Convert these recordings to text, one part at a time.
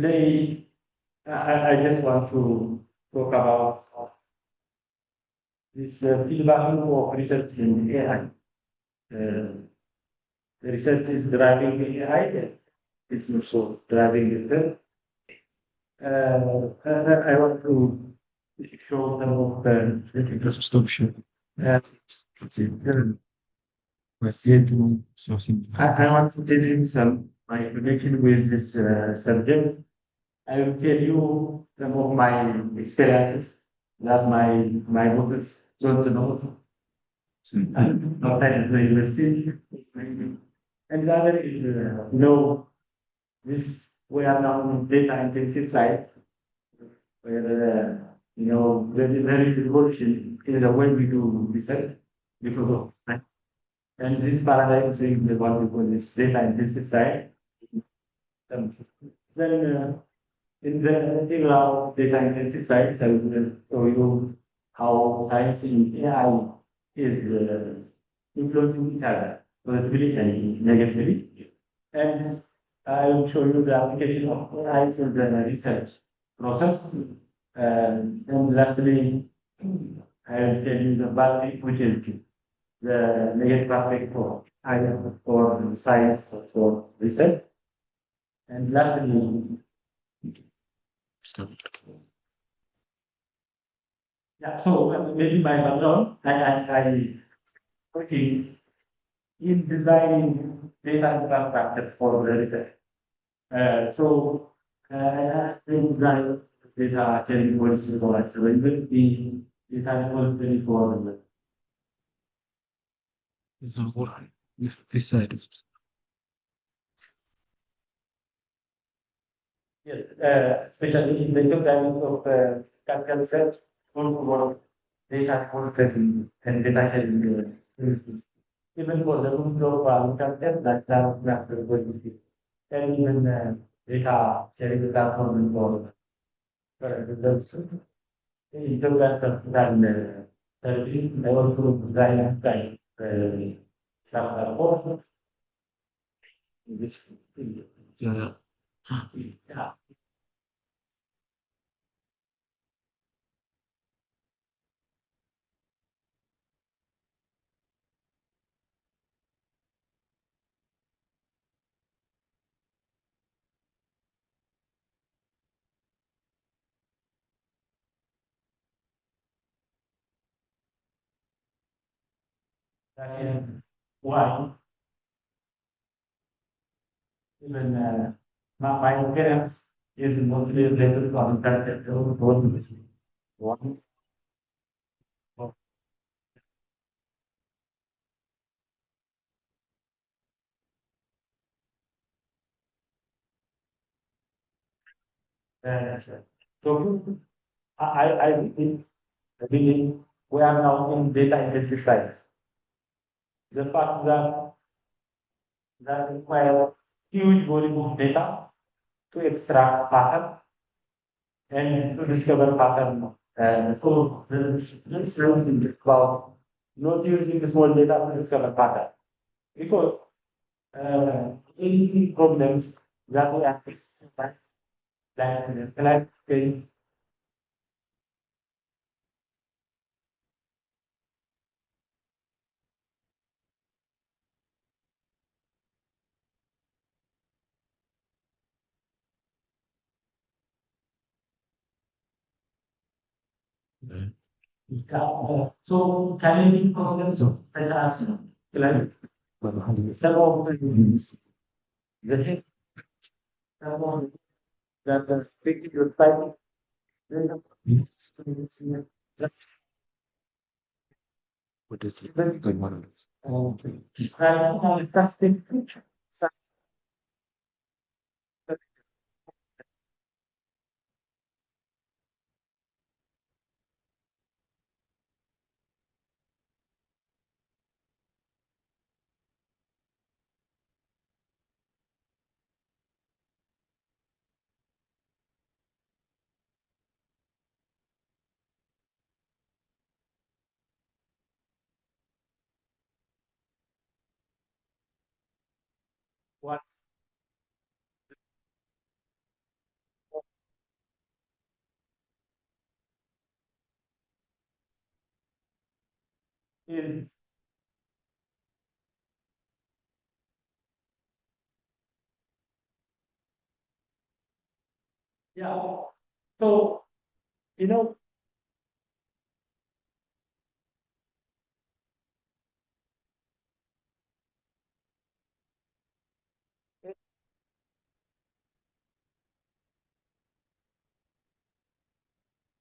today I just want to talk about this field value of research in AI. The research is driving AI. It's also driving it. I want to show some of the subscription. I want to tell you some my connection with this subject. I will tell you some of my experiences that my workers don't know. I'm not at the university. And the other is, this we are now in data intensive side where, there is evolution in the way we do research because of that. And this paradigm is what we call this data intensive side. Then in the era of data intensive science, I will show you how science in AI is influencing each other, positively and negatively. And I will show you the application of AI in the research process. And lastly, I will tell you the battery, which is the negative aspect for either for science or for research. And lastly, yeah, so maybe my background, I working in designing data infrastructure for the research. I design data sharing policies for accessibility, data quality for the This side is yes, especially in the development of capital research, for data quality and data sharing. Even for the root of content that that quality, and even data sharing platform for results. In terms of that, I also design time some report. This, yeah. yeah. That is why even my experience is mostly related to uncontent one of uh, so I believe we are now in data intensive science. The fact that require huge volume of data to extract pattern and to discover pattern. So this is about not using the small data to discover pattern because any problems that we are facing, like so challenging problems such as like some of the hit, some of the big type, What is it? Like one of those. testing. is yeah. So you know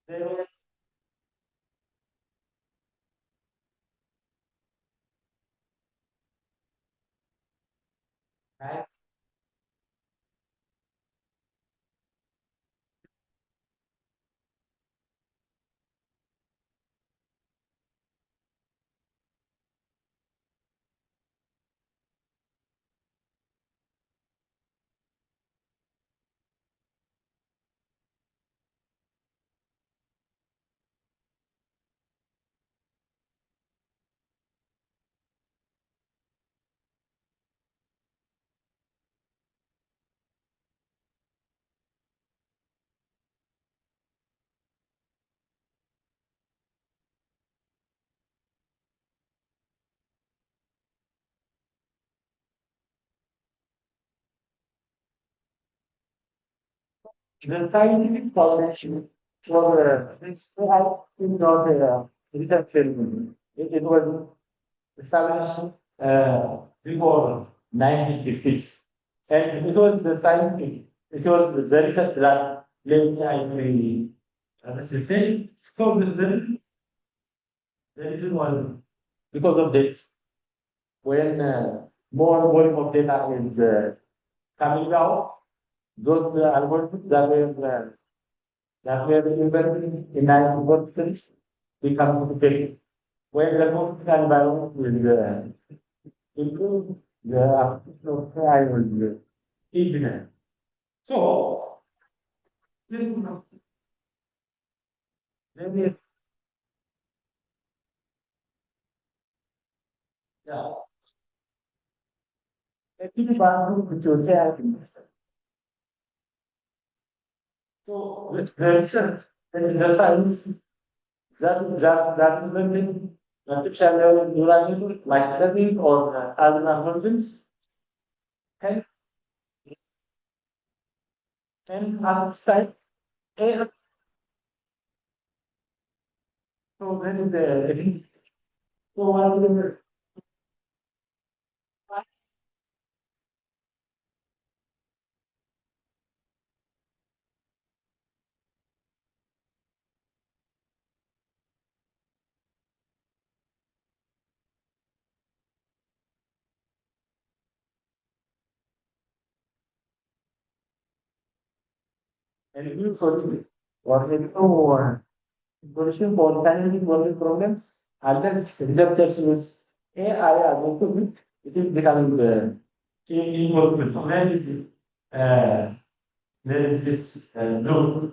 there were right? The scientific procession was this I think not research film. It was established before 1950s. And it was the scientific, it was the research that led me as a system. So the reason was because of this, when more volume of data is coming out, those algorithms that were invented in 1940s become very when the political environment will improve the application of AI will internet. So this maybe yeah, a big part which will say so the research and the science that invented artificial neural network like learning or other algorithms and at this time AI. So then the so one and you for or solution for challenging world problems, unless researchers use AI as a tool, it is becoming changing world. So there is this no.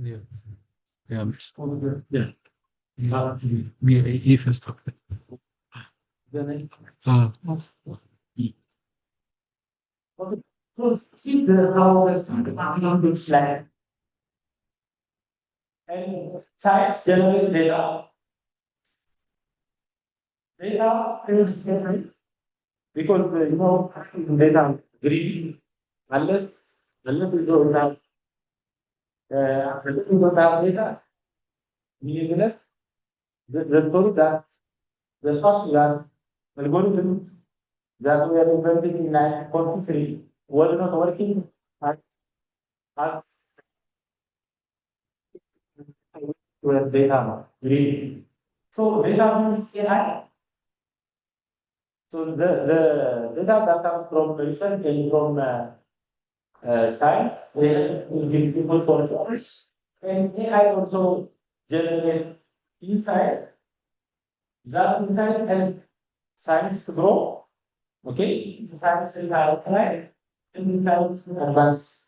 Yeah. Yeah. Yeah. Yeah. Me, if I stop. Ah. So see the how the looks like and science generate data. Data is different because data greedy unless unless you don't have unless you don't have data, meaningless. The story that the first that algorithms that were invented in 1943 were not working at, at where data greedy. So data means AI. So the data that comes from research and from science, they will give people for jobs. And AI also generate insight. That insight help science to grow. Okay, science will have applied and science advance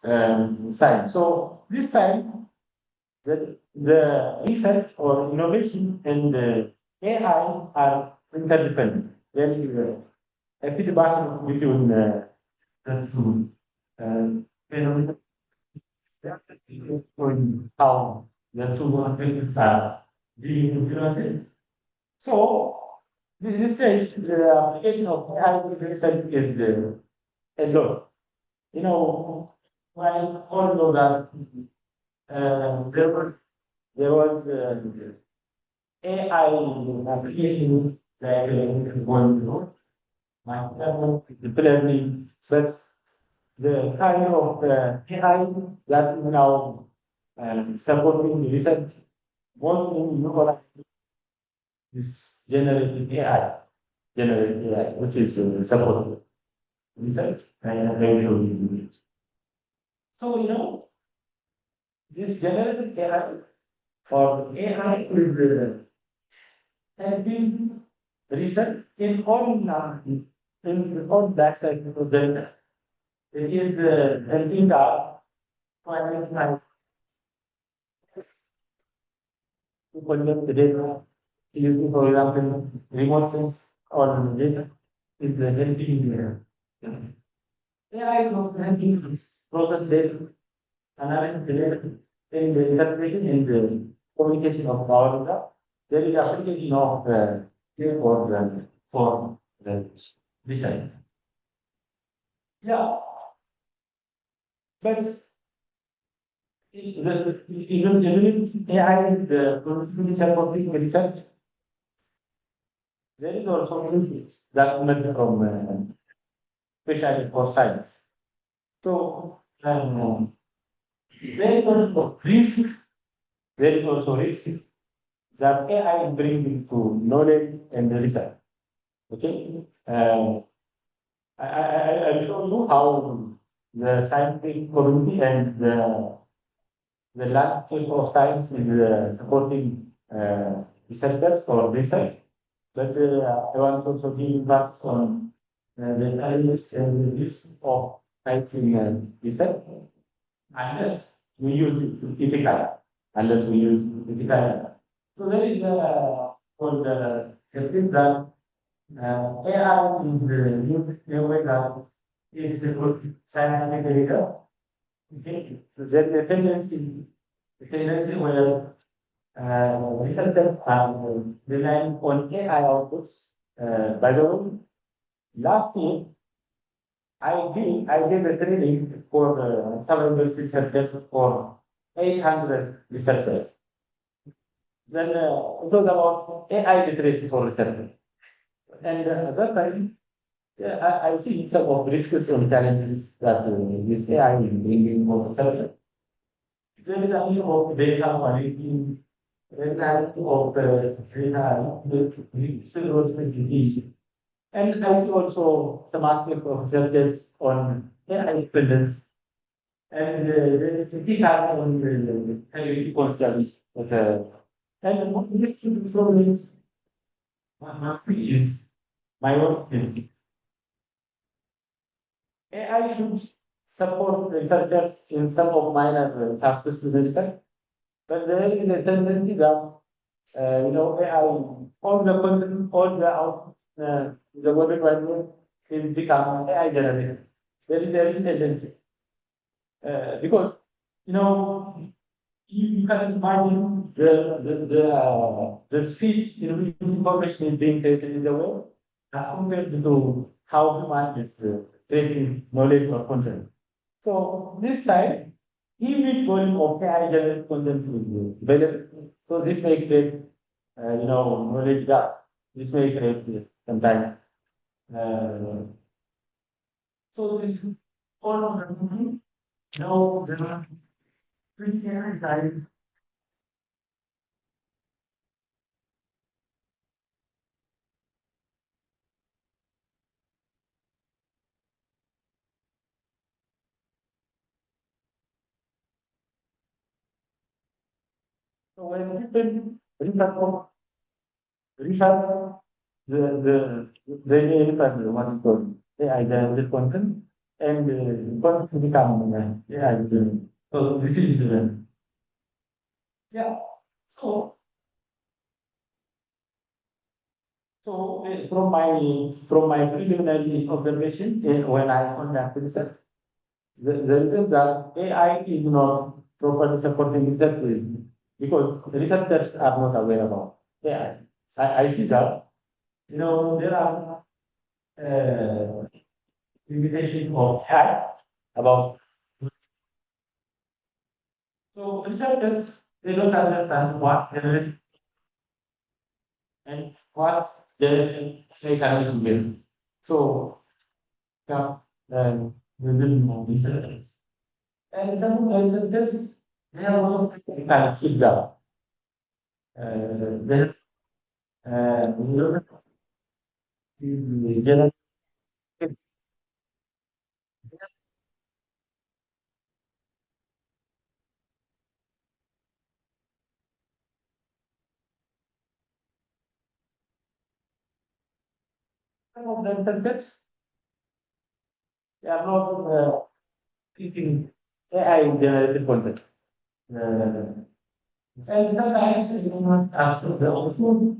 science. So this time the research or innovation and AI are interdependent. Very a feedback between the two phenomena on how the two things are being influenced. So this says the application of AI research is a lot. You know, I all know that there was AI applications that going through my learning, but the kind of AI that is now supporting research mostly is generative AI, which is supporting research and eventually. So this generative AI or AI is has been research in all that side of the it is helping us to identify to collect the data using, for example, remote sense or data is helping AI is helping this process data, analyze the data, in the interpretation and the communication of our data. There is application of for the design. Yeah, but even if AI is producing supporting research, there is also risks that emerge from especially for science. So there is also risk. There is also risk that AI is bringing to knowledge and research. Okay, I'll show you how the scientific community and the landscape of science is supporting researchers for research. But I want to also give emphasis on the challenges and the risks of typing research unless we use it ethically. Unless we use it ethically. So there is for the thing that AI is used in a way that it is a good scientific data. Okay, so there's a tendency where researchers are relying on AI outputs. By the way, last year I did a training for some university researchers for 800 researchers. Then it was about AI literacy for researchers. And at that time, yeah, I see some of risks and challenges that this AI is bringing for researchers. There is an issue of data quality, reliability of data, the still and I see also some aspect of researchers on AI dependence and the impact on the quality concerns. And what this means is my work is AI should support researchers in some of minor tasks in research, but there is a tendency that AI, all the content, all the out, the word requirement will become AI generated. There is a tendency because you can imagine the speed in which information is being created in the world as compared to how human is creating knowledge or content. So this time, huge volume of AI generated content will be available. So this may create, knowledge gap. This may create sometimes. Uh, so this all of the there are three areas. So when people research they refer to what is called AI generated content and content become AI driven. So this is yeah. So So from my preliminary observation, when I conduct research, the reason that AI is not properly supporting research is because researchers are not aware about AI. I see that, there are limitation of AI about, so researchers, they don't understand what generation and what generation they can build. So, yeah, we will know researchers. And some researchers, they have also kind of sit down. Then, the general, some of the researchers, they are not thinking AI generated content. And sometimes you do not ask the output,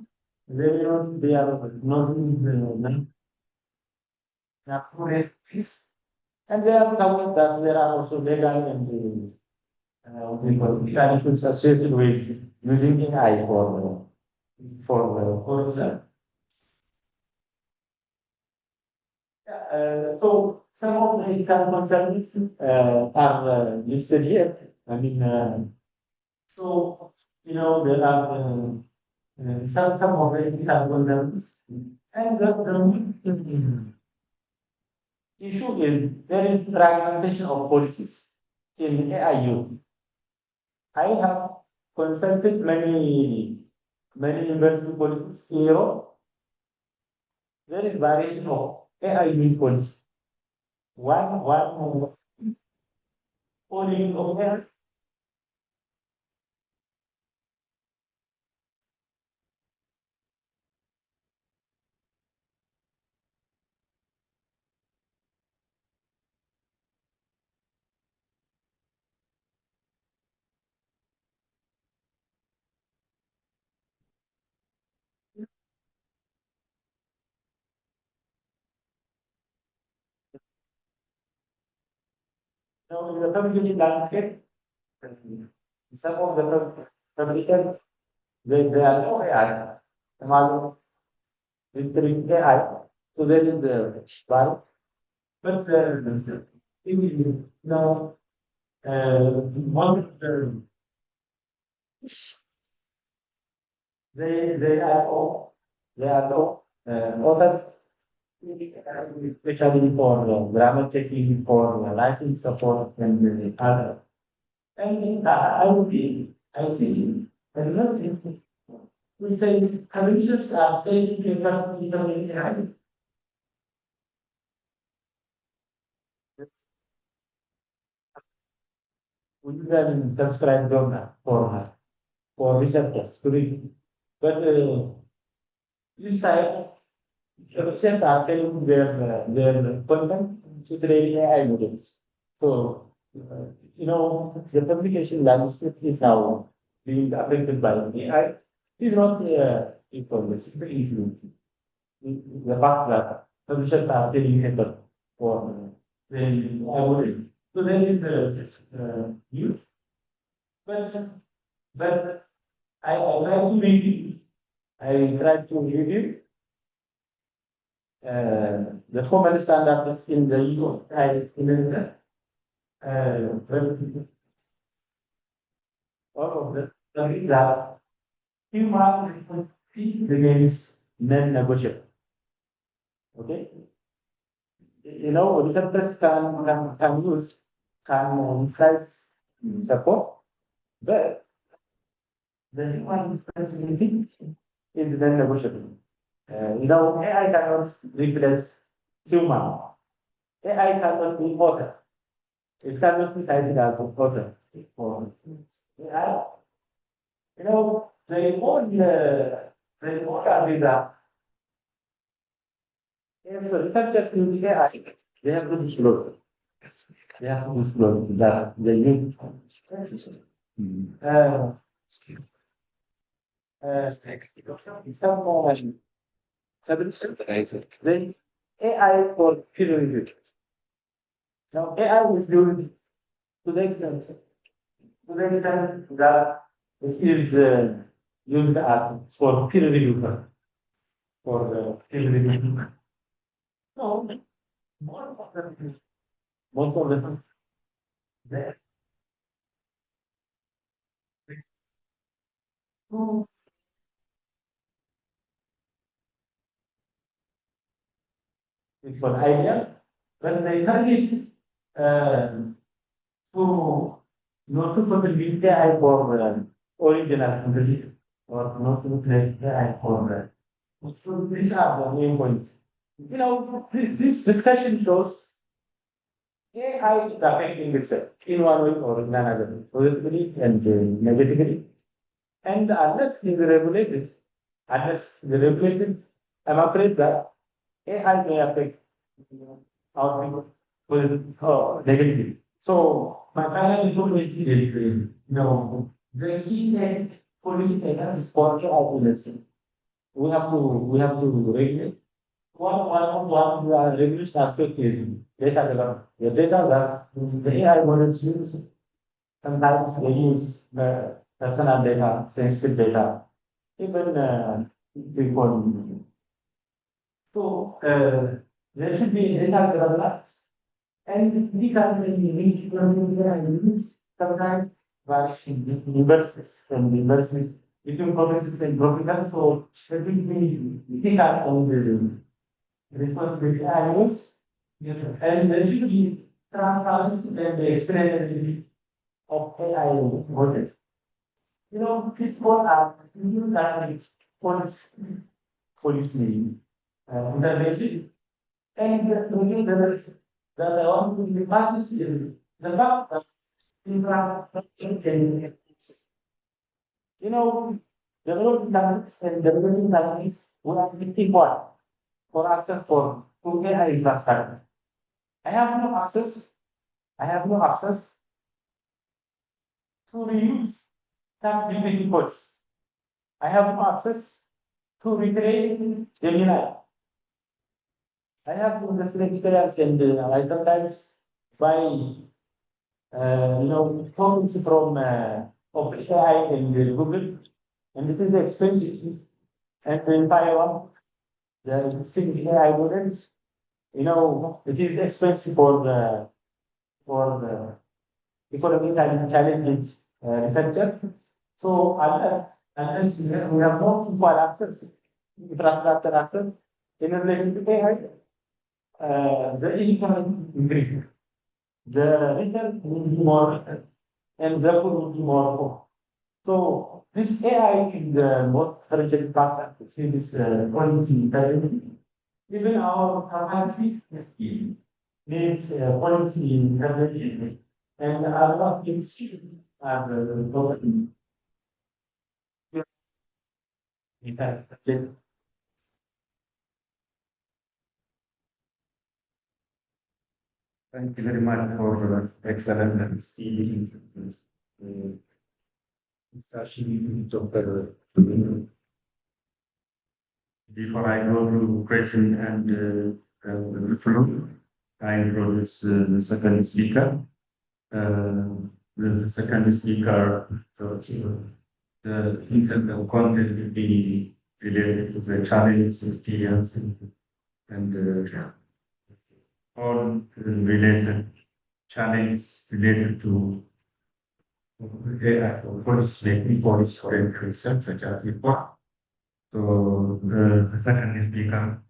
they are not in the accurate piece. And they are covered that there are also legal and what we call legal issues associated with using AI for example. So some of the ethical concerns are listed here. I mean, so there are some of the ethical concerns, and the issue is there is fragmentation of policies in AI use. I have consulted many university policies in Europe. There is variation of AI use policy. One policy of AI. In the community landscape, some of the fabricants, they are no AI. Some are with AI. So there is the bar. But one of they are all authors, especially for grammar checking, for writing support, and other. And I see, and nothing. We say conditions are saying you cannot be community. We can subscribe donor for researchers to read. But this side, researchers are selling their content to the AI models. So, the publication landscape is now being affected by AI. It's not equal, it's very issue. The fact that publishers are getting better for the model. So there is this youth, but I try to read it. I try to review the formal standards in the EU. I implement but all of that human remains non-negotiable. Okay, researchers can price support, but the human responsibility is non-negotiable. AI cannot replace human. AI cannot be author. It cannot be cited as an author for AI. They all agree that if the researchers use AI, they have to disclose. They have to disclose that they use. Uh, some Then AI for peer review. Now AI is doing to the extent that it is used as for peer review for the peer review. No, most of the time, the- it's for idea, but they target um, to not to put the AI for original content or not to put AI for. So these are the main points. You know, this discussion shows AI is affecting itself in one way or in another, positively and negatively. And unless the regulated, I'm afraid that AI may affect our people negatively. So my final information is, the key policy takers is sponsor outputs. We have to regulate. One regulation aspect is data development. The data that the AI models use, sometimes they use the personal data, sensitive data, even people. So there should be data development, and we can link use sometimes variation universes and universes between professors and professors. So we think that on the responsibility animals, and there should be transparency and the explainability of AI model. People are new language policy intervention, and the only passes is the fact that infrastructure can, you know, developing countries and developing countries will have to what for access for to AI infrastructure. I have no access. I have no access to reuse that GPT codes. I have no access to recreate Gemini. I have industry experience and I sometimes buy, comments from OpenAI and Google, and it is expensive. And in Taiwan, the using AI models, it is expensive for the economic challenges researcher. So unless we have more equal access, infrastructure access, in relation to AI, the income increase. The return will be more, and therefore will be more poor. So this AI is the most urgent factor in this policy integrity. Even our capacity needs policy integrity, and a lot of things are important. In fact, thank you very much for the excellent and steely discussion, Dr. Before I go to question and the floor, I introduce the second speaker. The second speaker, the internal content will be related to the challenges, experience, and all related challenges related to AI policy making, policy oriented research, such as IPORA. So the second speaker,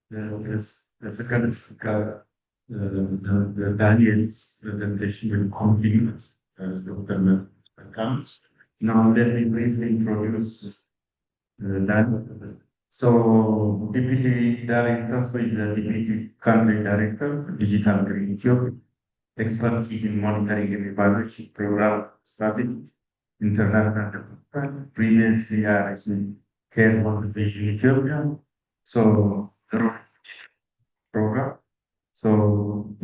the second speaker, the Daniel's presentation will continue as Dr. Melkamu. Now let me briefly introduce Daniel. So Deputy Director, so is the Deputy Country Director, Digital Green Ethiopia, expertise in monitoring and evaluation program strategy, international development. Previously, I was in Care Motivation Ethiopia, so the program. So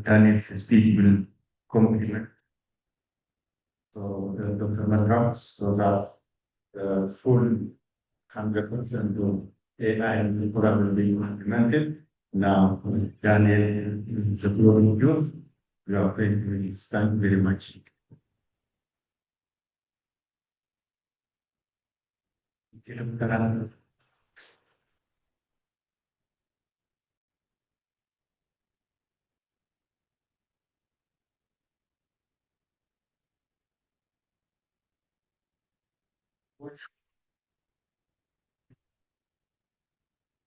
Daniel's speech will complement. So Dr. Matrams, so that the full 100% to AI and probably implemented. Now, Daniel, the floor is yours. We are going to thank you very much.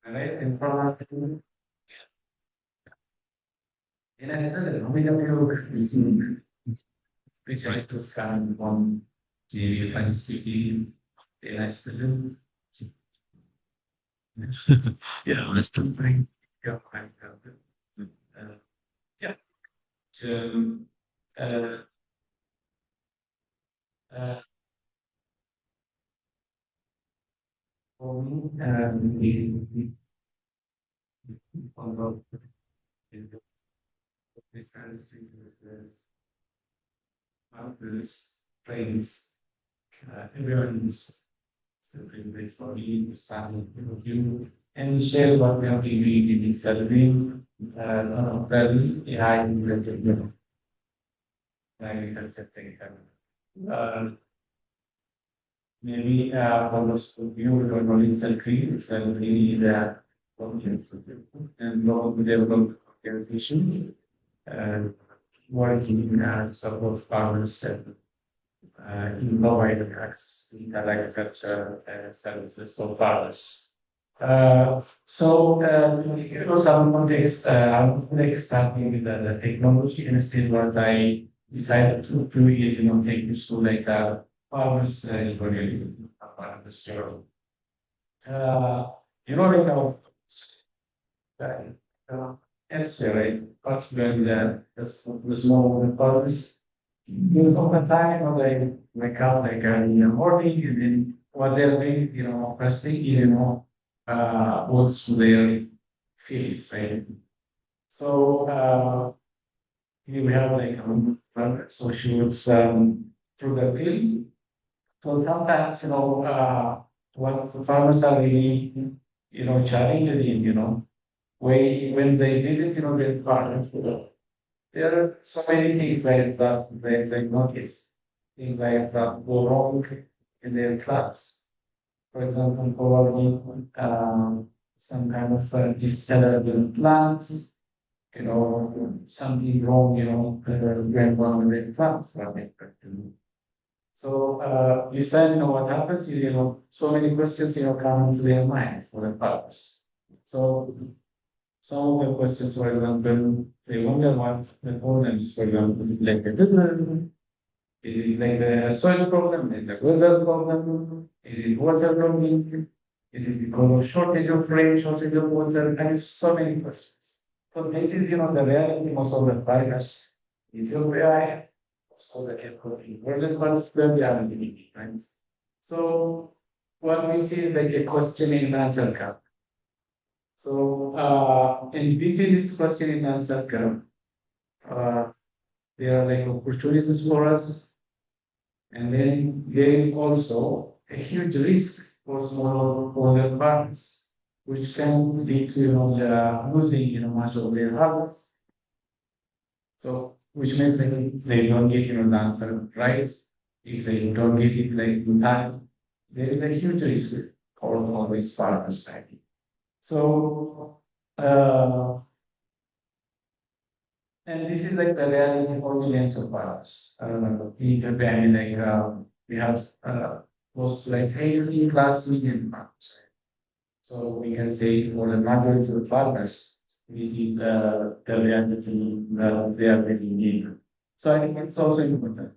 Right, in front of you. And I said, how many of you which I still scan on the NCP, and I still Yeah, that's the thing. yeah, yeah. So, uh, uh, for me, although this this planes, everyone is simply wait for me to start with you and share what we have been doing in studying, very AI related, agriculture thing. Maybe for those of you who don't know instant cream, it's really that and not develop organization and working support farmers and in providing access to agriculture services for farmers. Some context, starting with the technology and still what I decided to do is, take you to like farmers, farmers job. Like elsewhere, right? Particularly the small farmers. Most of the time, wake up in the morning and then what they're doing, first thing is, goes to their fields, right? So, we have so she was through the field. So sometimes, what the farmers are really, challenging, when they visit, their farm, there are so many things that they notice, things like that go wrong in their class. For example, probably some kind of discolored plants, something wrong, going wrong with the plants. So this time, what happens is, so many questions, come into their mind for the purpose. So some of the questions, for example, they wonder what the problem is. For example, is it like a business? Is it like a soil problem? Is it a weather problem? Is it water problem? Is it because of shortage of rain, shortage of water? And so many questions. So this is, the reality most of the farmers Ethiopia, so the capability world ones where we are living, right? So what we see is like a question and answer gap. So in between this question and answer gap, there are like opportunities for us, and then there is also a huge risk for small holder farmers, which can lead to losing much of their harvest. So which means like they don't get the answer right. If they don't get it like in time, there is a huge risk for this farmers. Right? So and this is like the reality for millions of farmers. In Ethiopia, I mean, we have close to like 80 plus million farmers. So we can say for the majority of farmers, this is the reality that they are living in. So I think it's also important.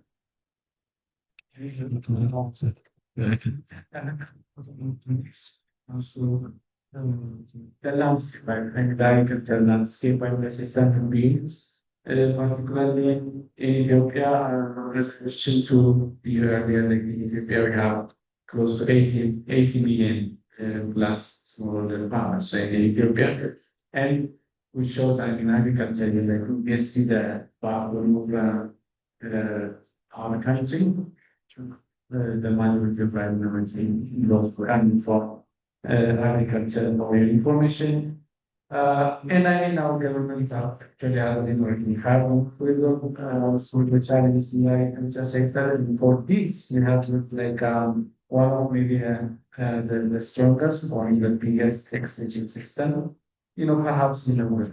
Yeah, I can. Also, the landscape, I think the agricultural landscape and the system beings, particularly in Ethiopia, are restriction to the area like in Ethiopia, we have close to 80 million plus smallholder farmers in Ethiopia, and which shows that in agriculture, like we see the backbone of our country. the majority of environment in those coming for agriculture and oil information. And I mean, our government actually has been working hard on with the challenges in the agriculture sector. And for this, we have looked like one of maybe the strongest or even biggest extension system, perhaps in the world.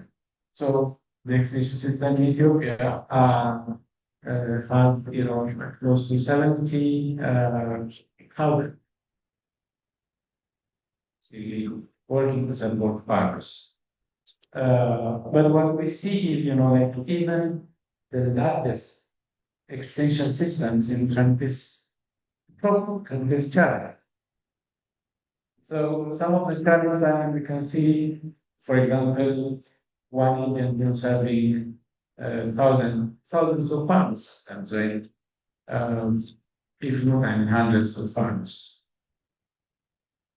So the extension system in Ethiopia has, close to 70 thousand working to support farmers. But what we see is, like even the largest extension systems in countries, countries challenge. So some of the challenges we can see, for example, one Indian news having thousands of farms, I'm saying, if not, hundreds of farms,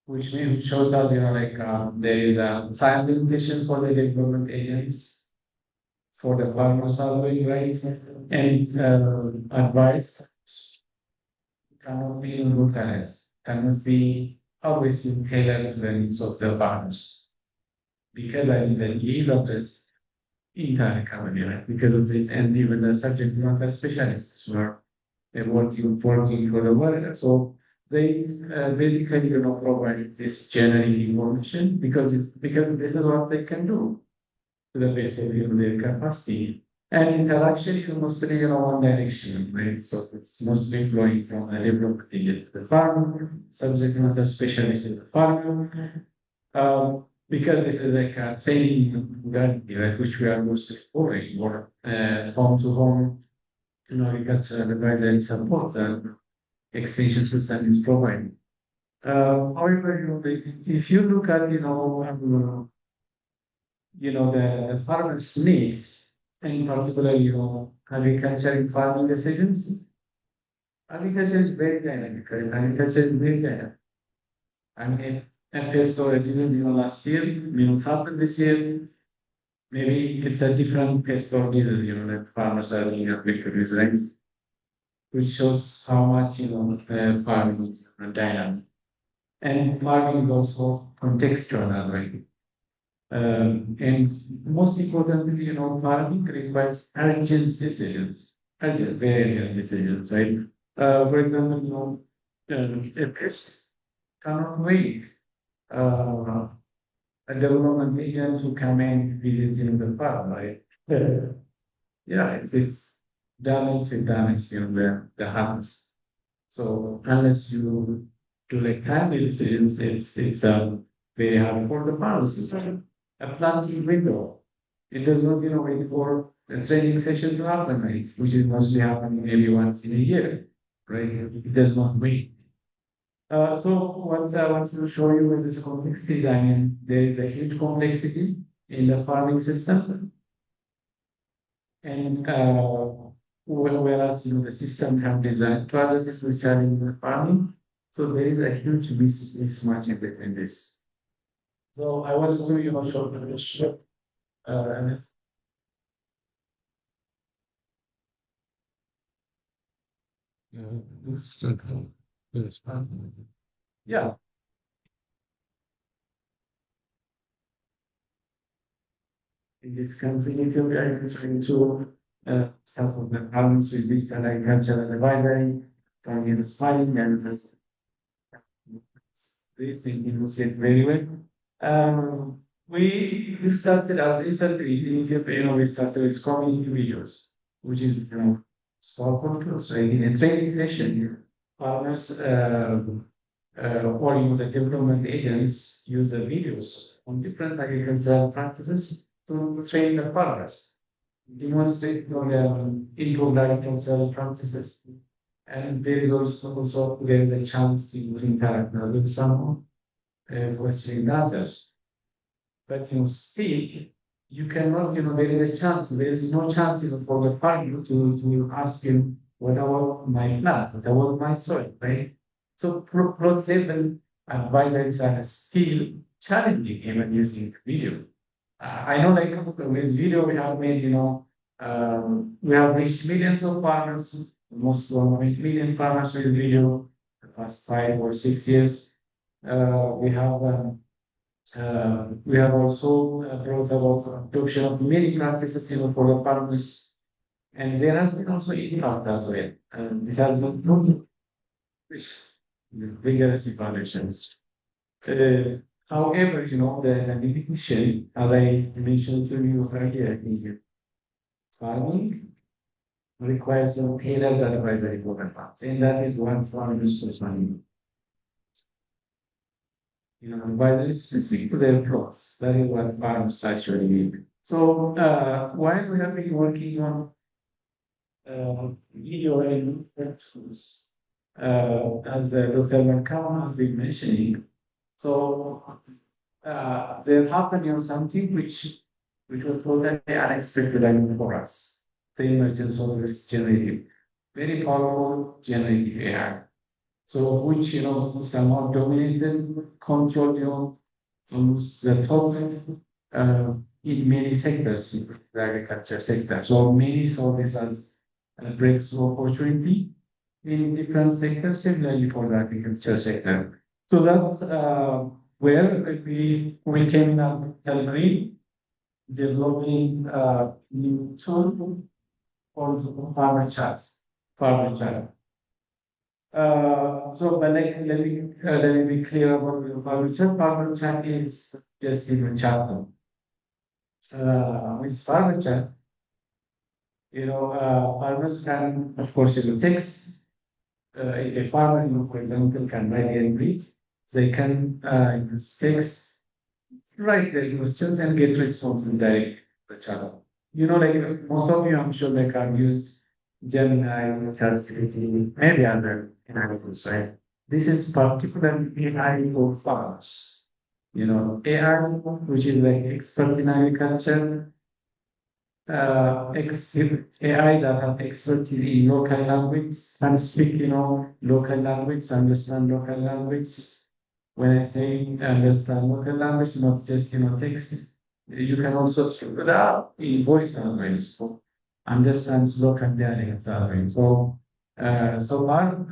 which means shows us, like there is a time limitation for the development agents, for the farmers salary rights and advice cannot be localized, cannot be always tailored to the needs of the farmers. Because I mean the needs of this entire economy, right? Because of this, and even the subject matter specialists who are working for the world. So they basically provide this generic information because this is what they can do to the best of their capacity. And interaction is mostly one direction, right? So it's mostly flowing from the development agent to the farmer, subject matter specialist to the farmer. Because this is like a training modality, right, which we are mostly following, or home to home, agricultural advisory support that extension system is providing. However, if you look at the farmers' needs, and in particular, agriculture and farming decisions, agriculture is very dynamic, right? Agriculture is very dynamic. I mean, and pest or disease, last year, what happened this year, maybe it's a different pest or disease, that farmers are being affected with, right? Which shows how much, farming is dynamic. And farming is also contextual, right? And most importantly, farming requires urgent decisions, very urgent decisions, right? For example, a pest cannot wait. A development agent who come and visit the farm, right? Yeah, it's damage and damage, the harms. So unless you do like timely decisions, it's very hard for the farmers. It's like a planting window. It does not, wait for a training session to happen, right? Which is mostly happening maybe once in a year, right? It does not wait. So what I want to show you is this complexity. I mean, there is a huge complexity in the farming system, and whereas the system have designed to address this challenge in farming, so there is a huge mismatch in between this. So I want to do a short video. Uh, yeah, in this country, Ethiopia is trying to some of the problems with digital agricultural advisory, target the spying and this is it very well. We started as recently in Ethiopia, we started with community videos, which is small controls, right? In a training session, farmers or the development agents use the videos on different agricultural practices to train the farmers, demonstrate improved agricultural practices. And there is also there is a chance to interact with some questioning answers. But still you cannot, there is a chance, there is no chance for the farmer to ask him what about my plant, what about my soil, right? So plot level advisories are still challenging even using video. I know like with video we have made, we have reached millions of farmers, almost 1 million farmers with video. past 5 or 6 years. We have also brought about adoption of many practices, for the farmers, and there has been also impact as well. And these are not vigorous evaluations. However, the limitation, as I mentioned to you earlier, is farming requires a tailored advisory programs, and that is what farmers money. Advisors specific to their plots. That is what farmers actually need. So, while we have been working on video and tools, as Dr. Melkamu has been mentioning, so there happened, something which was totally unexpected for us. The emergence of this generative, very powerful generative AI. So which somehow dominated, control, almost the top in many sectors, in the agriculture sector. So many saw this as a breakthrough opportunity in different sectors, similarly for the agriculture sector. So that's where we came up Tanguy, developing new tool for farmer chats, farmer chat. But let me be clear about the farmer chat. Farmer chat is just even chat. With farmer chat, farmers can, of course, text. If a farmer, for example, can write and read, they can use text, write their questions, and get responses directly to the chat. Like most of you, I'm sure, have used Gemini, ChatGPT, maybe other tools, right? This is particularly AI for farmers. AI, which is like expert in agriculture, AI that have expertise in local language, can speak, local language, understand local language. When I say understand local language, not just, text, you can also speak without in voice language. So understands local dialects as well. So far,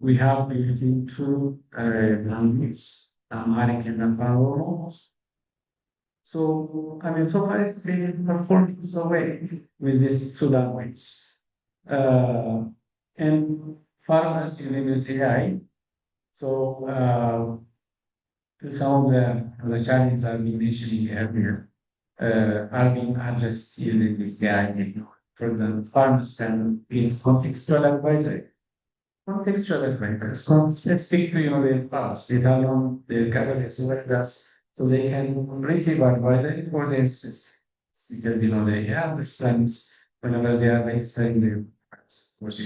we have using two languages, Amharic and Afaro. So, so far it's been performing so well with these two languages. And farmers using this AI. So, some of the challenges I've been mentioning earlier are being addressed using this AI. For example, farmers can get contextual advisory. Contextual advice, specific to their farms, data on their categories, so they can receive advisory for their specific. Because they understands whenever they are registering their farms. Of course,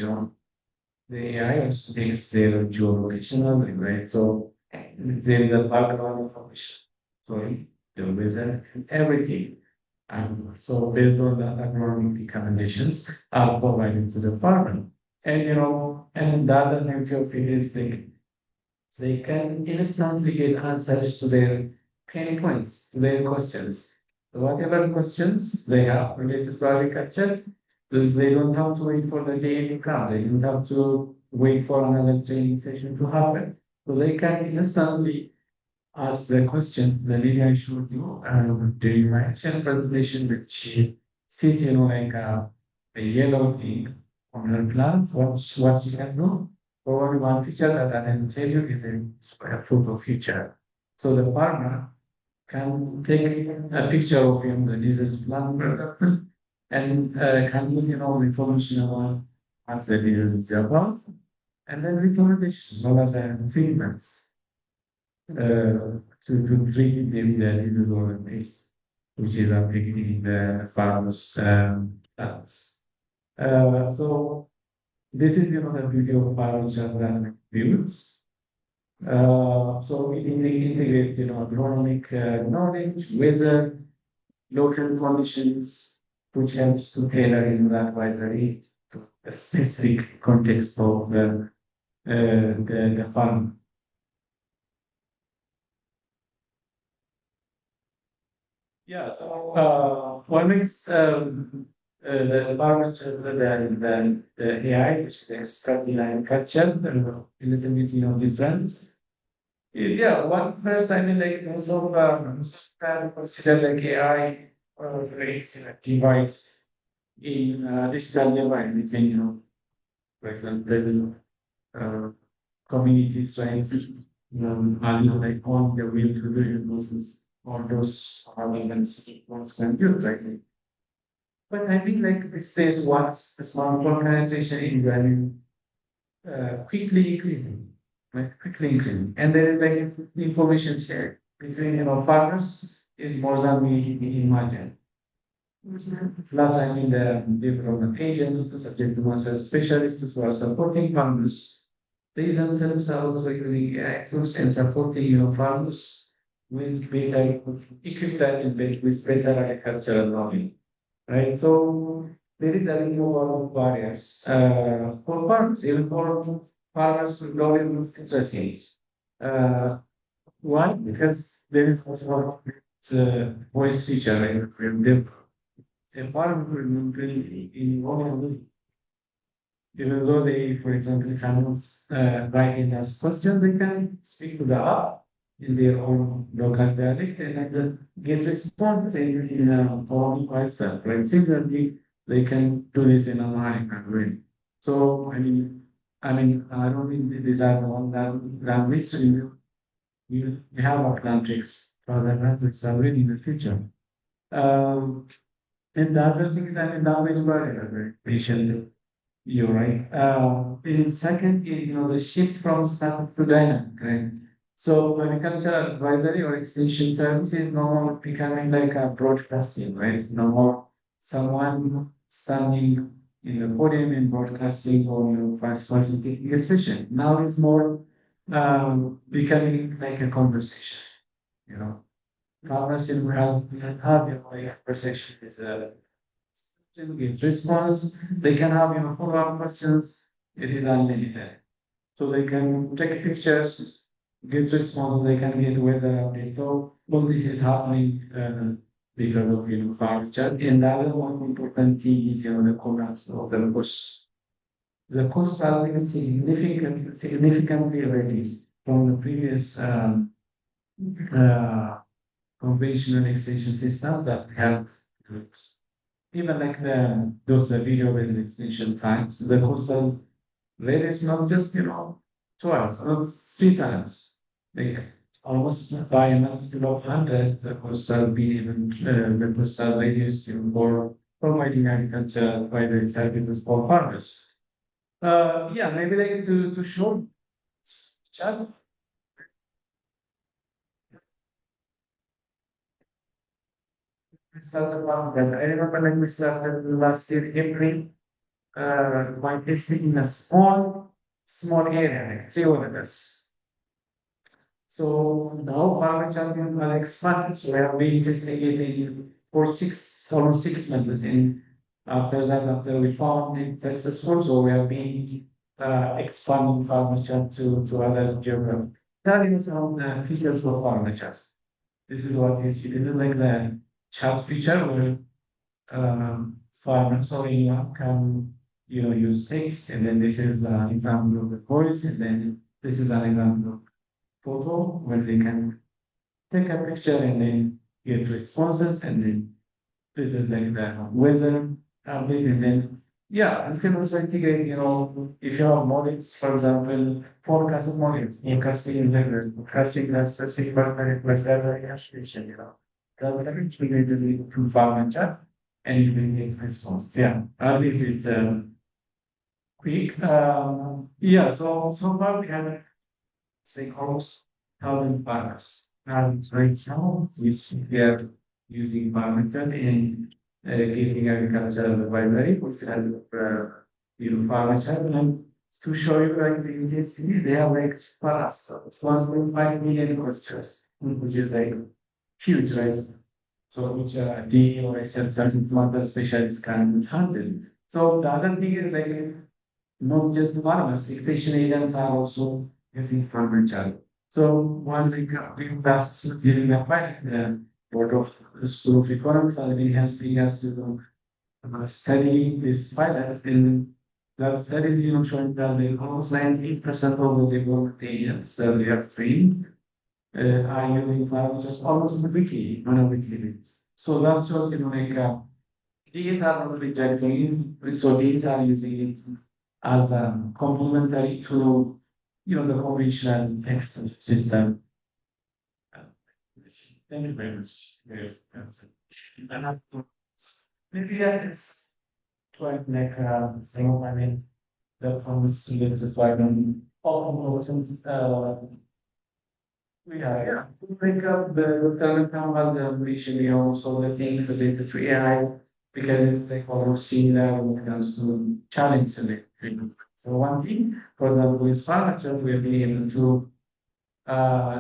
the AI also takes their geolocation, right? So there is a background information. Sorry, the weather, everything. And so based on that agronomic recommendations are provided to the farmer. And the other beauty of it is they can instantly get answers to their pain points, to their questions. So whatever questions they have related to agriculture, because they don't have to wait for the day to come. They don't have to wait for another training session to happen. So they can instantly ask the question. The lady I showed you during my actual presentation, which she sees, like a yellow thing on her plant, what she can do. Probably one feature that I can tell you is a photo feature. So the farmer can take a picture of the disease plant and can put information about what the disease is about, and then recommendations as well as treatments to treat the individual waste, which is affecting the farmers' plants. So this is the beauty of biological that builds. So it integrates agronomic knowledge, weather, local conditions, which helps to tailor the advisory to a specific context of the farm. Yeah, so what makes the environment, the AI, which is expert in agriculture, a little bit, different. Is one first, I mean, like most of consider like AI creates divide in digital divide between, for example, communities, right? And like on the way to the versus all those elements once compute, right? But I mean, like this says once the smartphone penetration is very quickly increasing, like quickly increasing, and there is like information share between farmers is more than we imagine. Plus, I mean, the development agents, the subject matter specialists who are supporting farmers, they themselves are also using AI tools and supporting farmers with better equipment and with better agricultural knowledge, right? So there is a removal of barriers for farmers, even for farmers who don't even interesting. Uh, Why? Because there is also voice feature, right? From them. A farmer will really in one, even though they, for example, cannot write in as question, they can speak to the app in their own local dialect and get response in own itself. Right? Similarly, they can do this in Amharic way. So I don't mean these are the one language. So we have Atlantics for the language already in the future. Um, and the other thing is, language barrier, patient. You're right. In second is the shift from static to dynamic, right? So agricultural advisory or extension service is no more becoming like a broadcasting, right? It's no more someone standing in the podium and broadcasting or vice versa taking a session. Now it's more becoming like a conversation. You know, farmers will have like a conversation is a gets response. They can have follow-up questions. It is unlimited. So they can take pictures, get response, they can get weather update. So all this is happening because of farm chat. And the other one important thing is the collapse of the cost. The cost has been significantly reduced from the previous uh, conventional extension system that have even like the video based extension times, the coastal rate is not just twice, not three times. Like almost by a multiple of 100, the coastal be even the coastal radius for providing agriculture by the services for farmers. Yeah, maybe like to show chat. We started about that. I remember like we started last year April by testing in a small area, like 3 acres. So now farmer champion has expanded. So we have been testing it for almost 6 months. And after we found it successful, so we have been expanding farmer chat to other geographies. That is some features of farmer chat. This is what is like the chat feature where farmers or anyone can use text, and then this is an example of the voice, and then this is an example of photo where they can take a picture and then get responses, and then this is like the weather update, and then you can also integrate, if you have models, for example, forecast models, forecasting weather, forecasting a specific weather association, that will integrate to farm chat and you will get responses. Yeah, I believe it's quick. Yeah, so far we have say almost 1,000 partners. And right now we are using Parmesan in giving agricultural advisory, which has farmer chat. And to show you like the intensity, they have like plus 1.5 million questions, which is like huge, right? So which D or SM certain matter specialists can handle. So the other thing is like not just the farmers, extension agents are also using farmer child. So one like we passed during the pilot, the board of the School of Economics are really helping us to study this pilot, and that studies showing that almost 98% of the development agents that we have trained are using cloud just almost weekly on a weekly basis. So that shows these are not rejecting it, so these are using it as a complementary to the conventional text system. Thank you very much. Yes. And maybe it's try to make some, the promise students is like all emotions we pick up the telecom the also the things related to AI because it's like almost similar when it comes to challenge it. So one thing, for example, with furniture, we'll be able to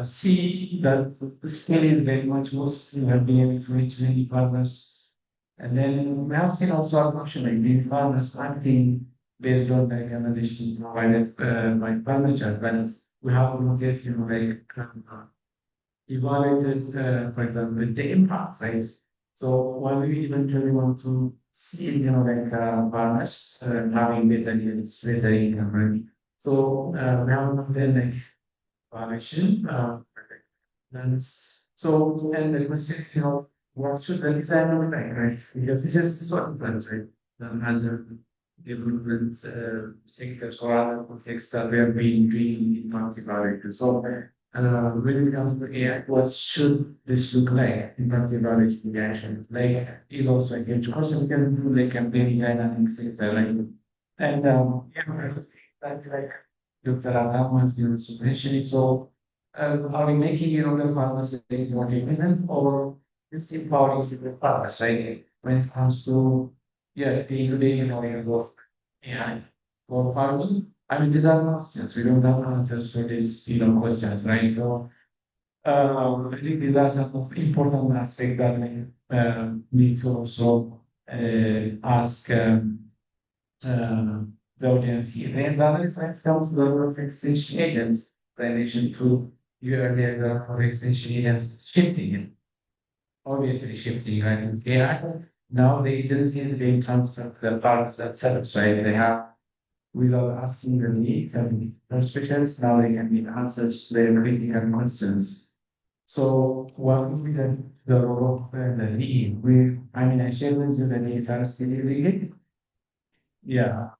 see that the scale is very much most we have been able to reach many farmers. And then we have seen also a function like the farmers acting based on the recommendations provided by furniture, but we have not yet, evaluated, for example, the impact, right? So when we eventually want to see, farmers having better yields, better income, right? So we have not done like evaluation, and so and the question, what should the design look like, right? Because this is so important, right? As a development sectors or other contexts that we have been doing in multi-variable. So when it comes to AI, what should this look like in multi-variable reaction? Like is also a huge question. We can do like a very dynamic sector, like and I think that like Dr. Adams, you also mentioned it. So are we making the farmers more independent or just empowering the farmers, right? When it comes to day-to-day, of AI for farming. I mean, these are questions. We don't have answers for these, questions, right? So, I think these are some of important aspects that we need to also ask the audience here. And the other is when it comes to the role of extension agents, I mentioned to you earlier, the role of extension agents shifting, obviously shifting, right? In AI, now the agency is being transferred to the farmers themselves, right? They have without asking the needs and perspectives. Now they can give answers to their critical questions. So what would be the role of the need? I shared with you the needs are still using. Yeah.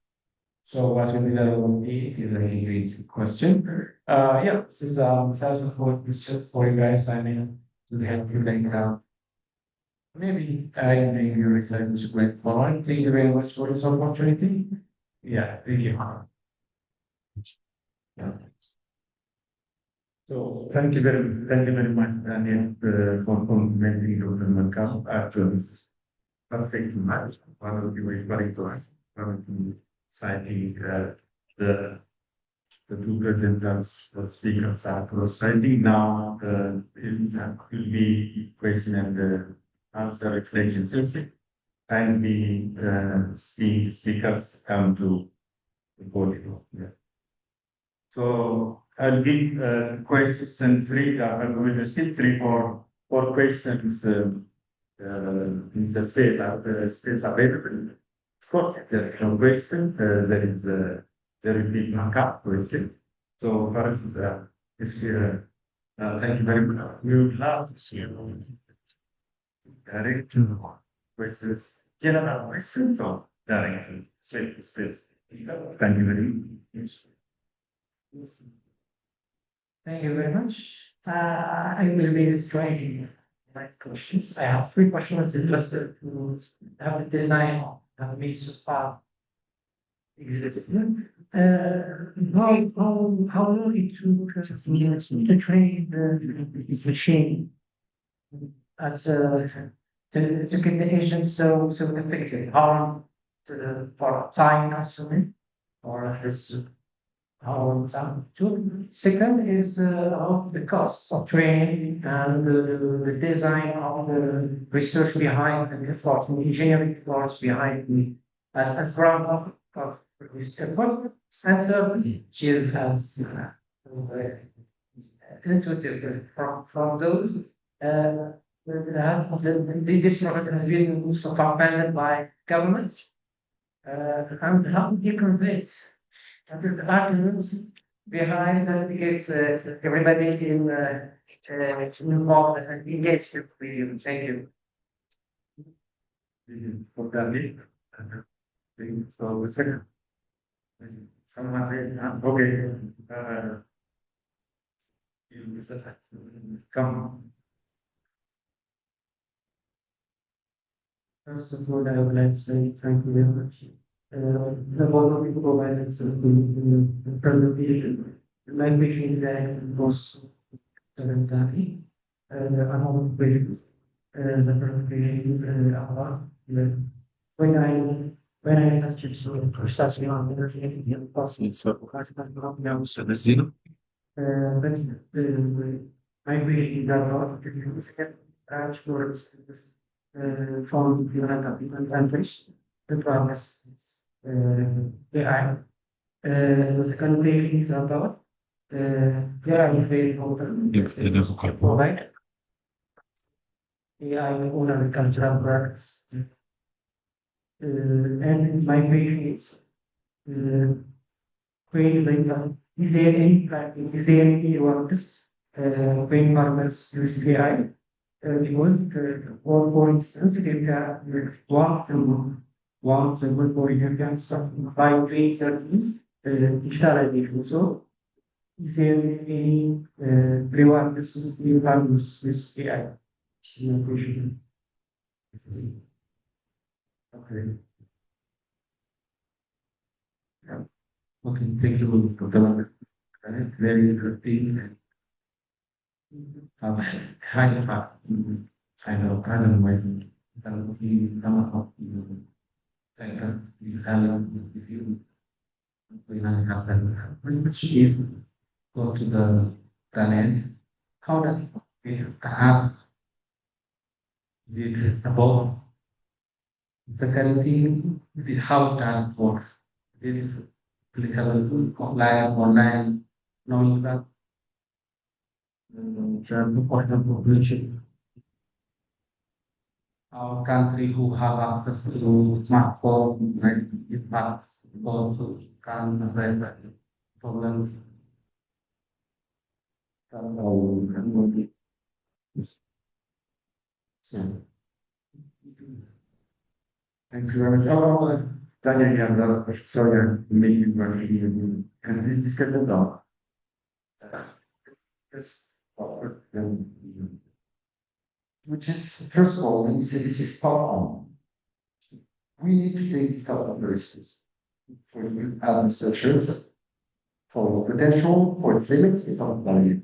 So what will be the role of needs is a really great question. This is thousand four questions for you guys. To help you maybe I make your research going forward. Thank you very much for this opportunity. Yeah, thank you. Yeah. So thank you very much, Daniel, for complimenting Dr. Melkamu. Actually, this is perfect match. One of you referring to us, one of you citing the two presenters, the speakers are citing now it will be question and answer reflection session, and the speakers come to the podium. Yeah. So I'll give questions three. I will receive three for questions in the space available. Of course, if there is no question, there will be backup question. So first, thank you very much. We would love to see you direct questions, general questions, or direct space. Thank you very much. Thank you very much. I will be striking my questions. I have three questions interested to have the design of the means of power executive. How long it took years to train this machine to get the agent so effective? How long for time consuming or this how long time? Second is about the cost of training and the design of the research behind and effort, the engineering efforts behind the as ground of this effort. And third, which is as intuitive from those. this project has been also funded by governments. And how do you convince the arguments behind that gets everybody involved and engaged with you? Thank you. For that, so the second. Someone raised hand. Okay. Come. First of all, I would like to say thank you very much. The board of people provided some presentation. My vision is that it was Tanguy. I'm all very as a presentation about when I started to process on everything in possible. So, now, so the zero. But my vision is that a lot of people branch towards this from different countries. The progress AI. The second page is about AI is very important. Yeah, it is okay. Provide AI on agricultural products. And my question is, is there any works when farmers use AI? Because, for instance, if you have one simple for you can start by doing service, digitalization. So, is there any rewards you have with AI? This is my question. Okay. Yeah. Okay, thank you, Dr. Very interesting. Kind of, kind of way. You come up, you have, if you, we have that, pretty much if go to the end, how does it have it about the quality, how that works. This applicable online, knowing that the point of population. Our country who have access to smartphone, right? It has also can address that problem. So, thank you very much. Oh, Daniel, you have another question. Sorry, maybe because this discussion now. Yes. Which is, first of all, when you say this is spot on, we need to take this type of very seriously. For you as researchers, for its potential, for its limits, it's not value,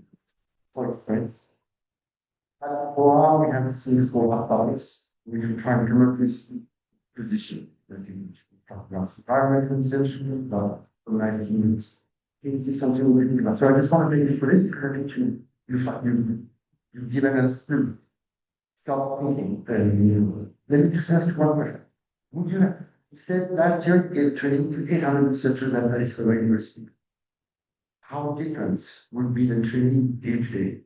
for its threats. At IPORA, we have this thing called hot topics, which we try to come up with position. That you talk about environmental research, about organizing units. It's something we do. So I just want to thank you for this because I think you've given us stop thinking. Let me just ask you one question. Would you said last year you gave training to 800 researchers at Addis Ababa University. How different would be the training you gave today?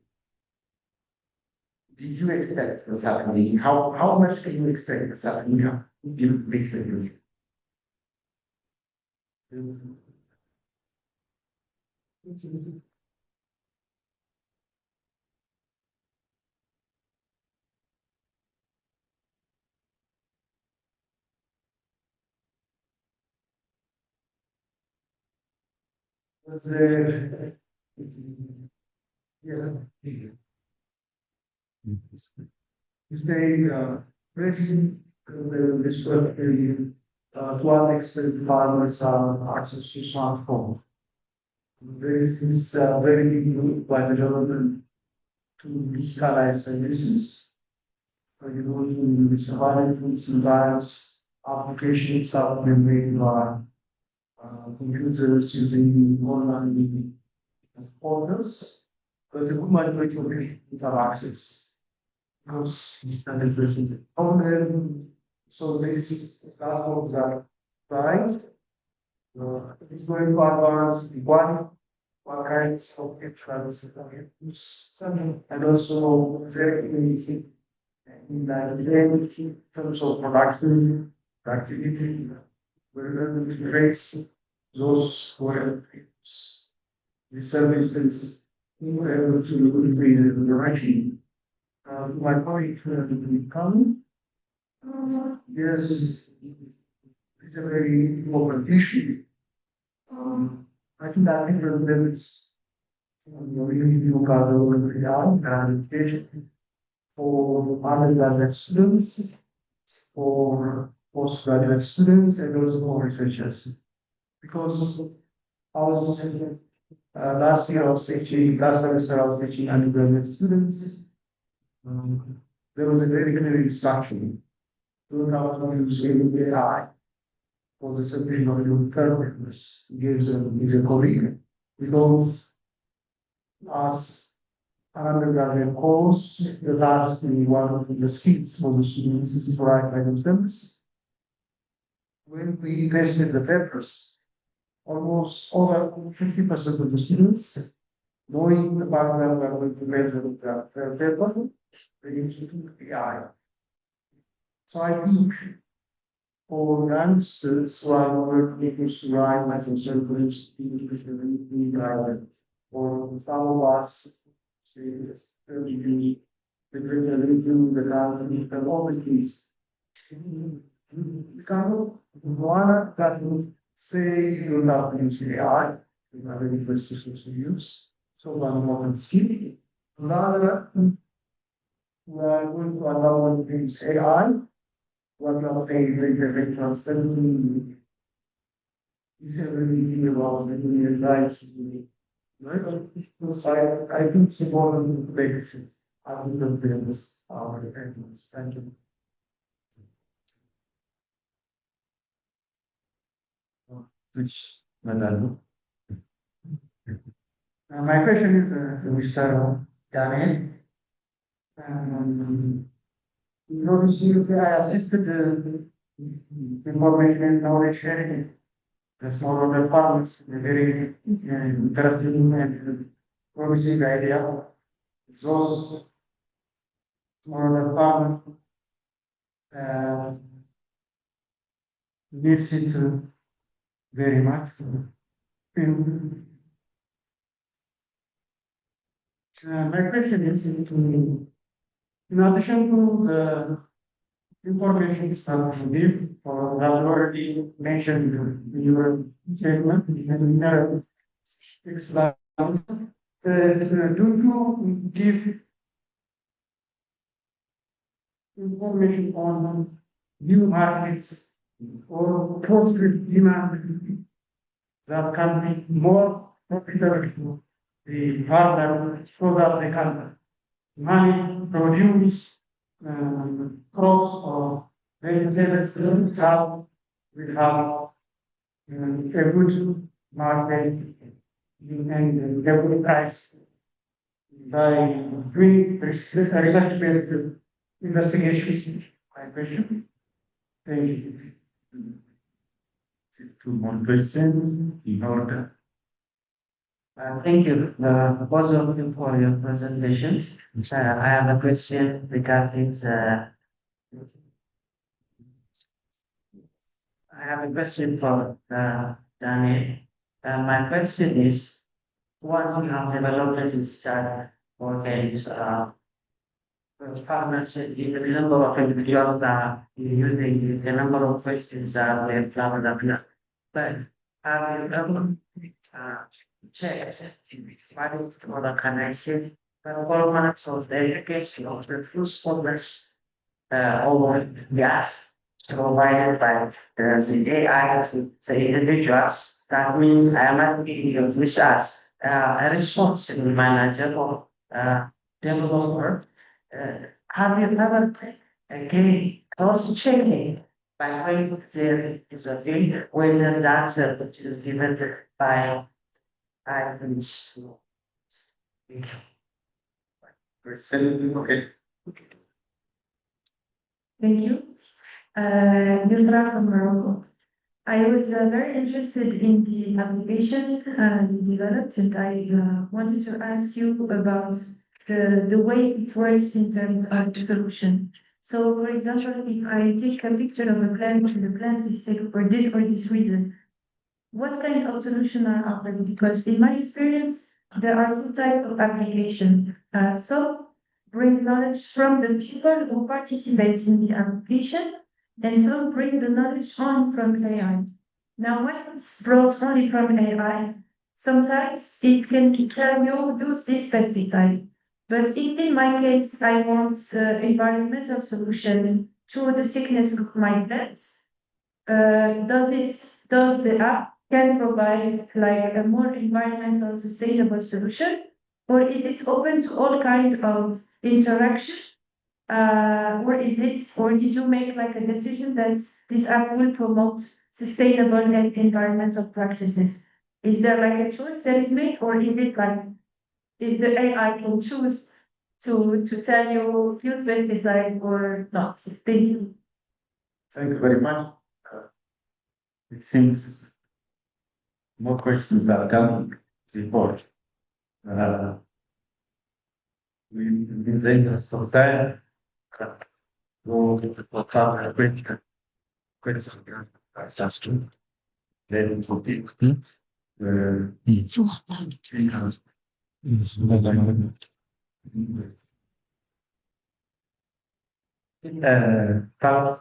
Did you expect what's happening? How much can you expect what's happening? You make statements. Was yeah. You say, raising this work to what extent farmers have access to smartphones. There is this very good by the government to digitalize services. You go to surveillance, sometimes application itself been made by computers using online portals, but the good majority of people have access. Because and electricity. So this platforms are right. It's going to advance what kinds of travels and also very easy in terms of production, activity, we're able to trace those who have used the services, we were able to increase the direction. My point come, yes, it's a very important issue. I think that different limits, we look at the and education for undergraduate students, for postgraduate students, and also for researchers. Because I was last semester I was teaching undergraduate students. There was a very clear instruction to how to use AI for the submission of your papers. Gives a colleague because as an undergraduate course, the last one of the skills for the students is to write by themselves. When we tested the papers, almost over 50% of the students, knowing about them were going to present the paper, they used AI. So I think for youngsters who are able to write by themselves, or some of us, the greater review, the garden, and all the keys. You cannot one that would say you not use AI, you have any places to use, so one more skill. Another, we are going to allow one to use AI, what you are saying, very transparently. Is everything about the advice. I think it's important to make sense. I think that there is our dependence. Thank you. Which, Madam? My question is to Mr. Daniel. I assisted the information and knowledge sharing. The smallholder farmers, a very interesting and promising idea. Those smallholder farmers needs it very much. My question is, in addition to the information that we give, or that already mentioned in your statement, and narrative, do you give information on new markets or post-trade demand that can be more profitable to the farmer so that they can manage, produce crops or vegetables we have a good market and a good price by doing research-based investigations. My question. Thank you. Two more questions in order. Thank you, both of you, for your presentations. I have a question regarding the. I have a question for Daniel. My question is, once you have developed this start working, farmers, the number of individuals using the number of questions they've covered up here. But have you ever checked what is the connection performance of the education of the food suppliers over gas provided by the AI to the individuals? That means I am not being used this as a responsible manager or developer. Have you ever again cross checking by when there is a field whether the answer which is given by items? Okay. Thank you. Yusra from Morocco. I was very interested in the application you developed, and I wanted to ask you about the way it works in terms of the solution. So, for example, if I take a picture of a plant and the plant is sick for this or this reason, what kind of solution are offered? Because in my experience, there are two types of application. So bring knowledge from the people who participate in the application, and so bring the knowledge only from AI. Now, when it's brought only from AI, sometimes it can tell you use this pesticide. But if in my case I want environmental solution to the sickness of my plants, does the app can provide like a more environmental sustainable solution, or is it open to all kind of interaction? Or did you make like a decision that this app will promote sustainable and environmental practices? Is there like a choice that is made, or is it like is the AI can choose to tell you use pesticide or not? Thank you. Thank you very much. It seems more questions are coming before. We've been saying this for time. Go for a quick question. That's true. Then to be. Thoughts.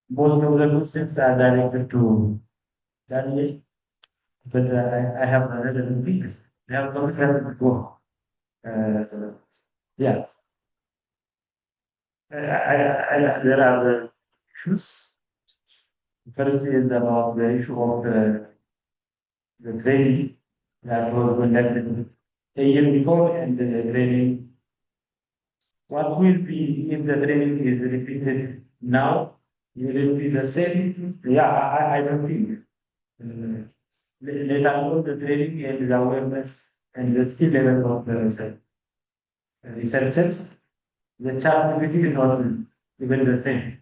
Most of the questions are directed to Daniel, but I have another weeks. I have some time to go. So, yeah. There are the issues. First is about the issue of the training that was conducted a year before, and the training. What will be if the training is repeated now? Will it be the same? Yeah, I don't think. Let alone the training and the awareness and the skill level of the researchers, the challenge is not even the same.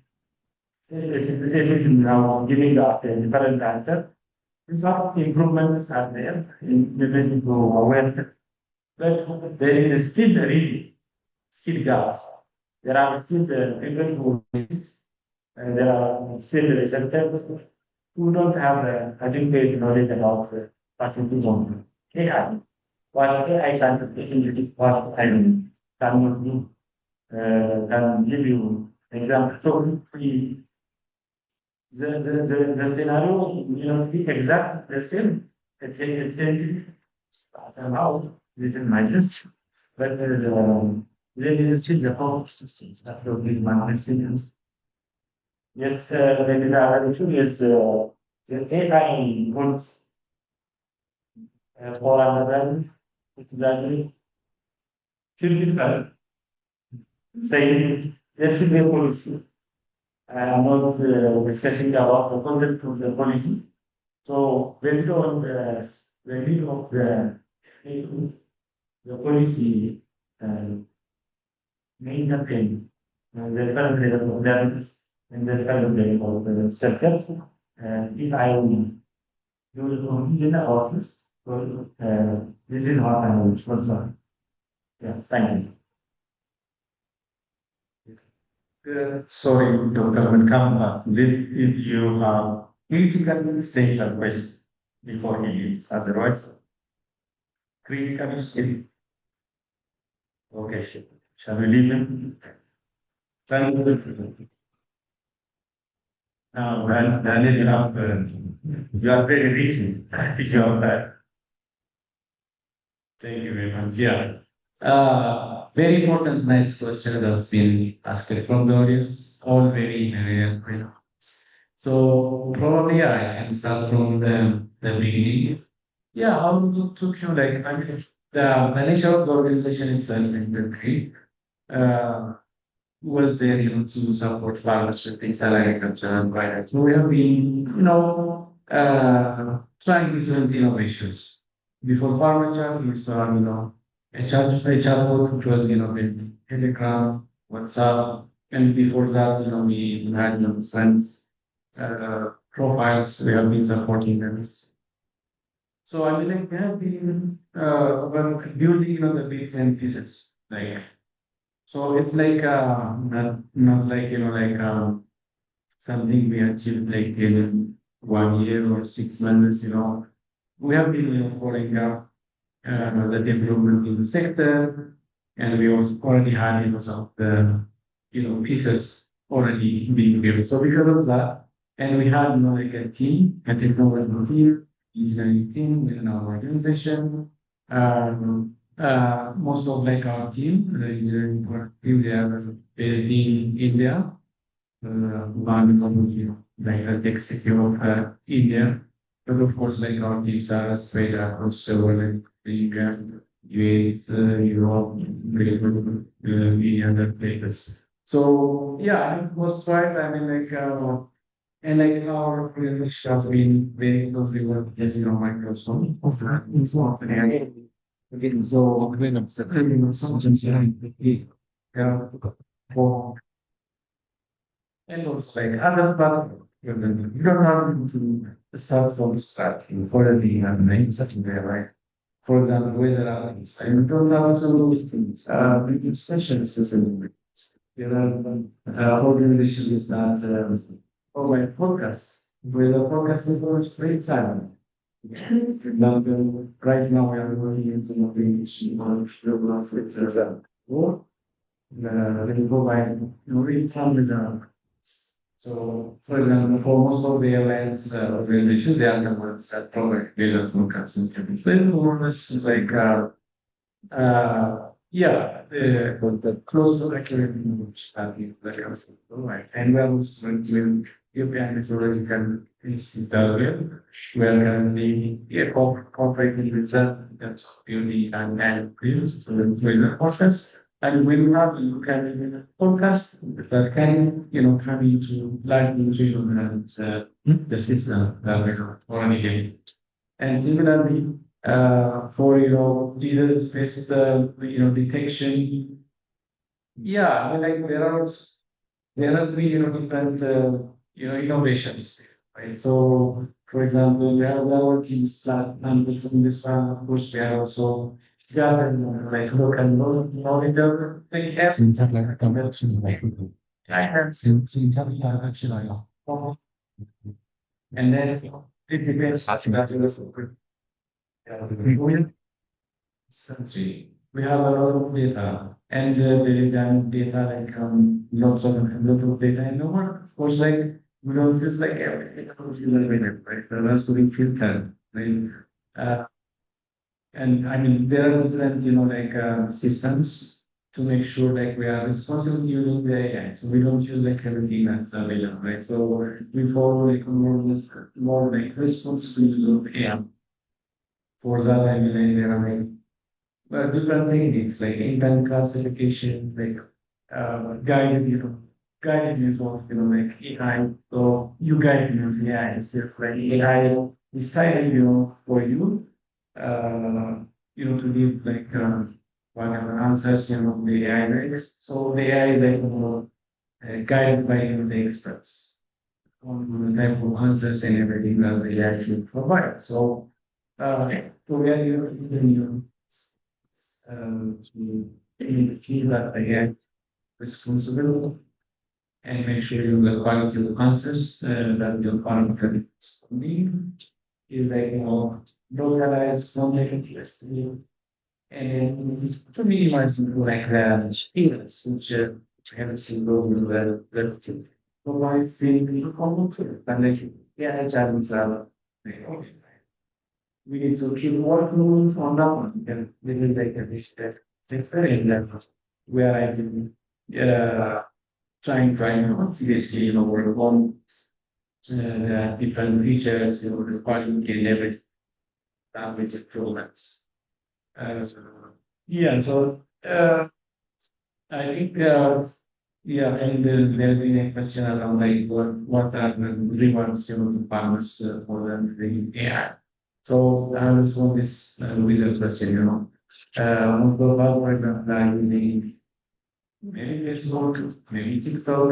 It is now giving us a different answer. Some improvements are there in related to awareness, but there is still really skill gaps. There are still people who exist, and there are still researchers who don't have adequate knowledge about possibility of AI. What AI can what I cannot do, can give you example. So the scenario will not be exact the same. It can be somehow within my list, but really still the whole systems that will be my experience. Yes, maybe the other issue is the AI wants for another that should be done. Saying there should be a policy. I'm not discussing about the content of the policy. So based on the need of the policy main campaign, the current level of awareness and the current level of the sectors, if I will do the conclusion about this, so this is what I will sponsor. Yeah, thank you. Sorry, Dr. Melkamu, if you have critically essential questions before he leaves, otherwise, critically essential. Okay, shall we leave him? Thank you. Now, Daniel, you are very rich in that. Thank you very much. Yeah. Very important, nice question that's been asked from the audience. All very relevant. So probably I can start from the beginning. Yeah, how it took you like I mean the nature of the organization itself in Turkey was there, to support farmers with digital agriculture and products. So we have been, trying different innovations. Before farmer chat, we started, a chatbot which was, in Telegram, WhatsApp, and before that, we had, friends, profiles, we have been supporting them. So I mean, like, we have been building, the bits and pieces, like So it's like not like something we achieved like in 1 year or 6 months. We have been following up the development in the sector, and we also already had some of the pieces already being built. So because of that, and we had like a team, a technology team, engineering team within our organization. Most of like our team, the engineering team, they are based in India. One like the tech city of India. But of course, like our teams are spread across the world, like the US, Europe, many other places. So yeah, it was quite. I mean, and like our relationship has been very closely with Microsoft. And so yeah, for and also like other but you don't have to start from scratch for the name setting there, right? For example, whether and you don't have to make sessions system. There are organizations that my podcast with a podcast is very silent. For example, right now we are working in some of the industry on with or they provide real time results. So, for example, for most of the airlines organizations, they are the ones that provide data forecasts and everything. So, more or less like yeah, the close to accurate image that you provide. And we are also with European meteorological institute, where currently cooperating with them in terms of building and crews, so the process. And when you have you can forecast that can come into live into the system that we are already getting. And similarly, for disease based detection, yeah, I mean like there has been different innovations, right? So for example, we are working with numbers in this one, of course we are also gather like local monitor like have like a convention like I have seen interaction and then it depends country. We have a lot of data, and there is data like lots of data in the world. Of course, like we don't use like everything, right? There has to be filtered, right? And I mean, there are different, systems to make sure like we are responsible using the AI. So we don't use like everything that's available, right? So we follow like more like responsible use of AI. For that, I mean, like, there are like different techniques like intent classification, like guided use of like AI. So you guide use AI instead of like AI decided for you to give like whatever answers the AI makes. So the AI is like guided by the experts on the type of answers and everything that they actually provide. So we are to feel that they get responsible and make sure you the quality of answers that your partner need is like localized, non-negative, and it's to minimize like the errors which helps in building the provides the common to and like yeah, challenges are we need to keep working on that one and we will make a step in that where I can trying seriously work on the different features, the quality and everything with improvements. So, yeah, so I think yeah, and there'll be a question around like what are the rewards to farmers for the AI. So I respond this with a question, on global, for example, maybe Facebook, maybe TikTok,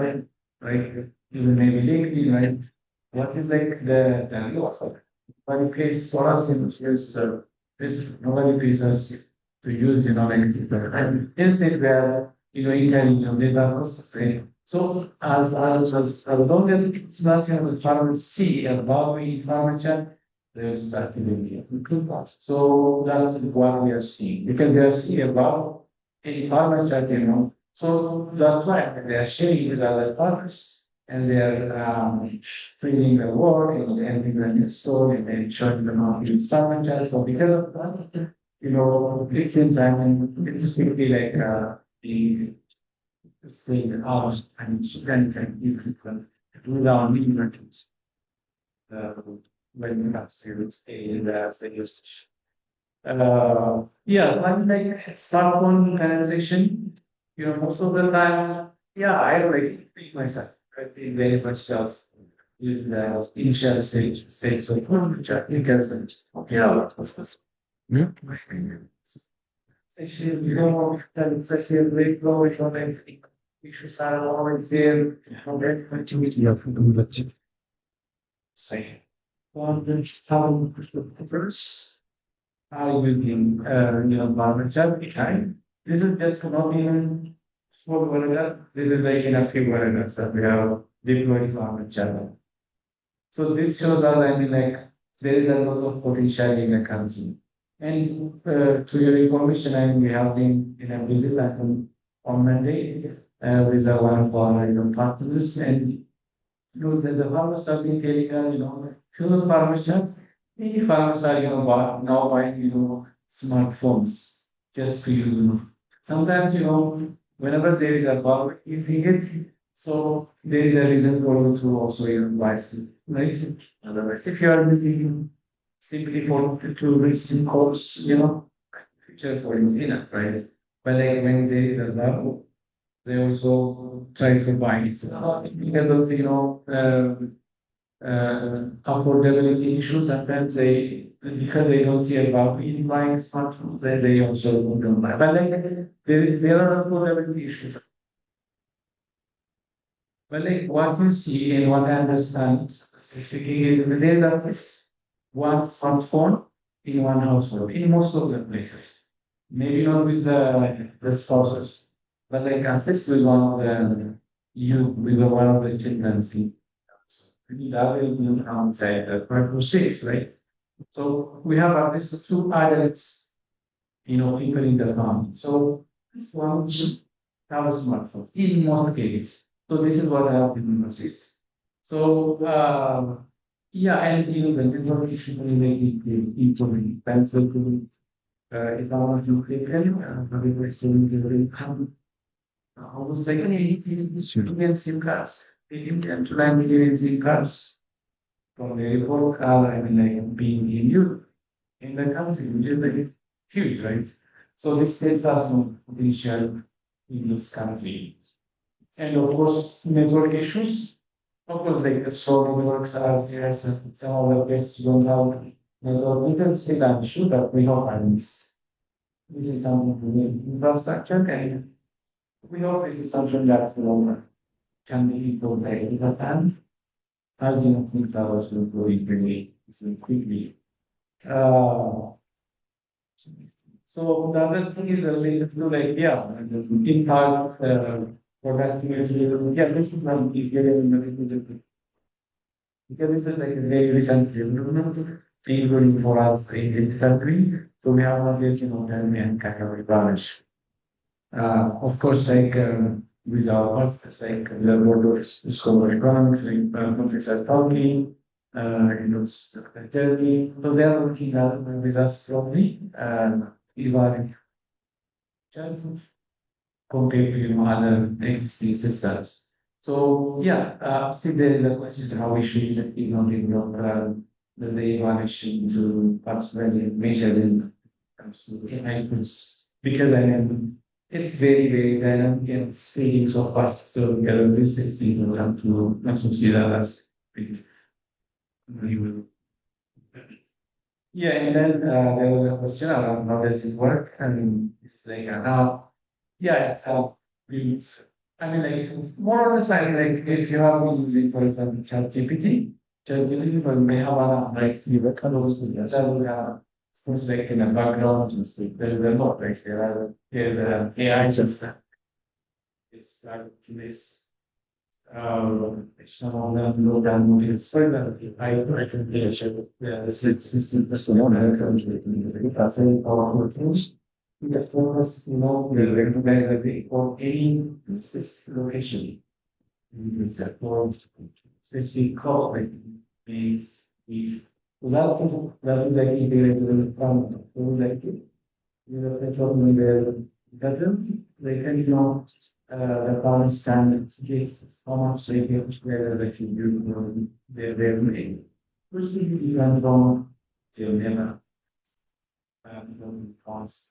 right? Even maybe LinkedIn, right? What is like the loss of nobody pays for us in this nobody pays us to use like TikTok. And instead we are incurring data costs, right? So as long as the farmers see a value in farmer chat, they will start to include that. So that's what we are seeing because they are seeing about in farmer chat, So that's why they are sharing with other farmers and they are spreading the word and helping them install and then showing them how to use farmer chat. So because of that, it seems it's really like the saying hours and then can you can do down meeting items. When it comes to its the usage. Yeah, like smartphone organization, most of the time, yeah, I already treat myself. I feel very much just in the initial stage of because what's this? Yeah. Actually, that it's actually a great flow, everything. Issues are always there, very much Yeah, from that. say. How first, I will be, environment job behind. This is just not even small veranda. This is like in a few verandas that we have deployed farming channel. So this shows us, like, there is a lot of potential in the country. And to your information, we have been in a visit on Monday with one of our partners, and that the farmers have been telling us, few of farmers just many farmers are now buying smartphones just to use. Sometimes whenever there is a farmer using it, so there is a reason for you to also buy it, right? Otherwise, if you are using simply for to receive calls, future for is enough, right? But like when there is a level, they also try to buy it because of affordability issues. Sometimes because they don't see about in buying smartphones, then they also don't buy. But like there are affordability issues. But like what you see and what I understand, speaking is there is at least one smartphone in one household in most of the places. Maybe not with the spouses, but like at least with one of the with one of the children. See, that will outside the 5 to 6, right? So we have at least two adults, people in the family. So this one should have a smartphone in most cases. So this is what I have been noticed. So yeah, and the network issue will make it equally pencil to if I want to click the question will come almost like an million SIM cards. 18 to 9 million SIM cards from the report are like being in use in the country, which is like huge, right? So this sets us on potential in this country. And of course, network issues. Of course, like the store networks as there are some of the places don't have network. This is still an issue, but we hope this is something we need infrastructure, and we hope this is something that can be implemented over time. As things are also growing really quickly. So the other thing is related to the impact productivity. Yeah, this is not easier because this is like a very recent development, including for us in this country. So we have not yet, done and kind of advantage. Of course, with our partners, like the Bordeaux School of Economics, like Professor Tanguy, Dr. Jeremy, so they are working with us strongly, evaluating compared to other existing systems. So yeah, still there is a question how we should develop the evaluation to particularly measure in terms to AI tools because it's very, very dynamic and it's feeding so fast. So this is important to not to see that as big. Yeah, and then there was a question around how does it work, and it's like how, yeah, it's how we. More or less, if you have been using, for example, ChatGPT, but may have you can also that will have things like in the background, just like there is a lot, there are AI system. this like this. Some of them low down is further. I can it's one that's a powerful tools. The focus, we recognize that for any specific location. Is that for specific code is that is actually the from like the problem they can the common standard case how much they get together that you do their name. First thing you can go they'll never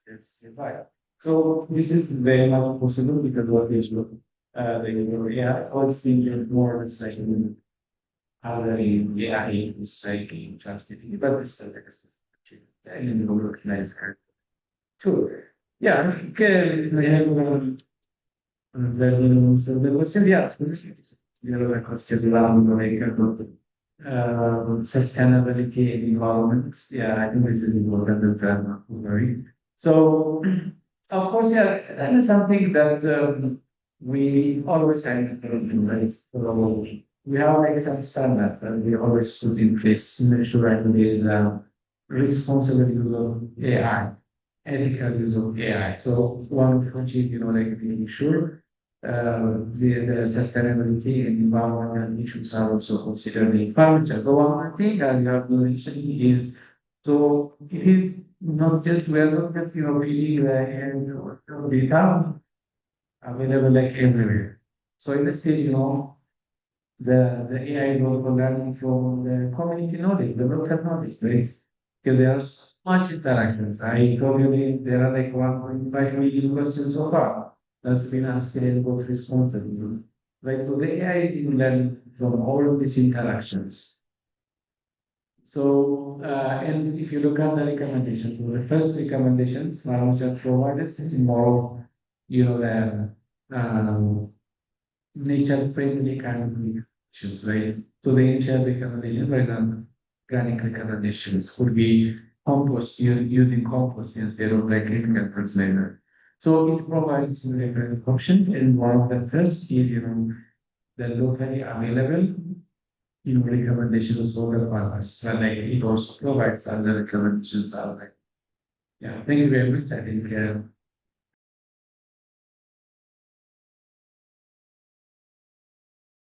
it's right. So this is very much possible because what is what's being used more is like other AI is like interesting, but it's still like a and we recognize her. So yeah, okay, we have the question, yeah, the question around like sustainability and environment. Yeah, I think this is important and very. So, of course, yeah, that is something that we always have to raise. We have like some standard that we always put in place to make sure that there is a responsible use of AI, ethical use of AI. So one of which is, like making sure the sustainability and environmental issues are also considered in furniture. So one more thing, as you have mentioned, is so it is not just we are not just feeding the end or data available like everywhere. So in the state, the AI is also learning from the community knowledge, the local knowledge, right? Because there are so much interactions. I told you there are like 1.5 million questions so far that's been asked and both responsibly. Right? So the AI is in learning from all of these interactions. So, and if you look at the recommendations, the first recommendations, which are provided, is more, the nature-friendly kind of recommendations, right? So the initial recommendation, for example, organic recommendations could be compost, using compost instead of like chemical fertilizer. So it provides different options, and one of the first is, the locally available, recommendations for the farmers. But like it also provides other recommendations out there. Yeah, thank you very much. I think